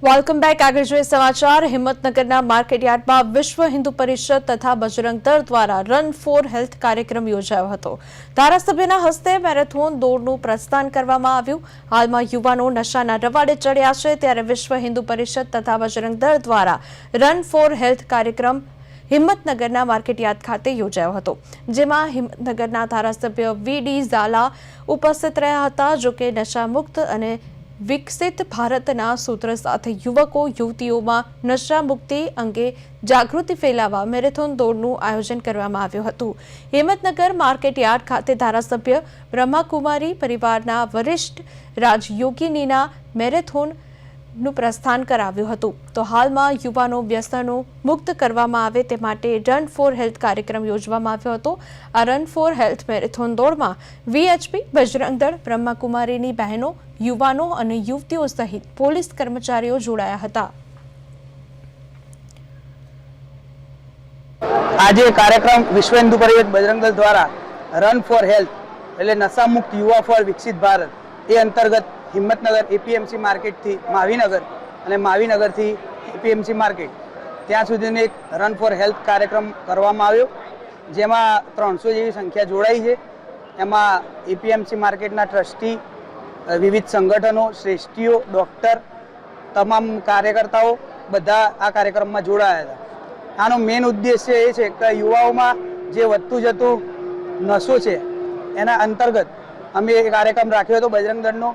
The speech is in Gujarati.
Welcome back. આગળ જોઈએ સમાચાર। હિંમતનગરના માર્કેટયાર્ડમાં વિશ્વ હિન્દુ પરિષદ તથા બજરંગ દળ દ્વારા રન ફોર હેલ્થ કાર્યક્રમ યોજાયો હતો। ધારાસભ્યના હસ્તે મેરેથોન દોડનું પ્રસ્થાન કરવામાં આવ્યું। હાલમાં યુવાનો નશાના રવાડે ચડ્યા છે, ત્યારે વિશ્વ હિન્દુ પરિષદ તથા બજરંગ દળ દ્વારા રન ફોર હેલ્થ કાર્યક્રમ હિંમતનગરના માર્કેટયાર્ડ ખાતે યોજાયો હતો, જેમાં હિંમતનગરના ધારાસભ્ય વી.ડી. ઝાલા ઉપસ્થિત રહ્યા હતા। જોકે નશામુક્ત અને વિકસિત ભારતના સૂત્ર સાથે યુવકો યુવતીઓમાં નશા મુક્તિ અંગે જાગૃતિ ફેલાવવા મેરેથોન દોડનું આયોજન કરવામાં આવ્યું હતું। હિંમતનગર માર્કેટયાર્ડ ખાતે ધારાસભ્ય બ્રહ્માકુમારી પરિવારના વરિષ્ઠ રાજયોગિનીના મેરેથોનનું પ્રસ્થાન કરાવ્યું હતું। તો હાલમાં યુવાનો વ્યસનો મુક્ત કરવામાં આવે તે માટે રન ફોર હેલ્થ કાર્યક્રમ યોજવામાં આવ્યો હતો। આ રન ફોર હેલ્થ મેરેથોન દોડમાં વીએચપી, બજરંગ દળ, બ્રહ્માકુમારીની બહેનો, યુવાનો અને યુવતીઓ સહિત પોલીસ કર્મચારીઓ જોડાયા હતા। આજે કાર્યક્રમ વિશ્વ હિન્દુ પરિષદ બજરંગ દળ દ્વારા રન ફોર હેલ્થ એટલે નશામુક્ત યુવા ફોર વિકસિત ભારત એ અંતર્ગત હિંમતનગર એપીએમસી માર્કેટથી માવીનગર અને માવીનગરથી એપીએમસી માર્કેટ ત્યાં સુધીનો એક રન ફોર હેલ્થ કાર્યક્રમ કરવામાં આવ્યો, જેમાં 300 જેવી સંખ્યા જોડાઈ છે। એમાં એપીએમસી માર્કેટના ટ્રસ્ટી, વિવિધ સંગઠનો, શ્રેષ્ઠીઓ, ડૉક્ટર, તમામ કાર્યકર્તાઓ બધા આ કાર્યક્રમમાં જોડાયા હતા। આનો મેઇન ઉદ્દેશ્ય એ છે કે યુવાઓમાં જે વધતું જતું નશો છે એના અંતર્ગત અમે એ કાર્યક્રમ રાખ્યો હતો બજરંગ દળનો।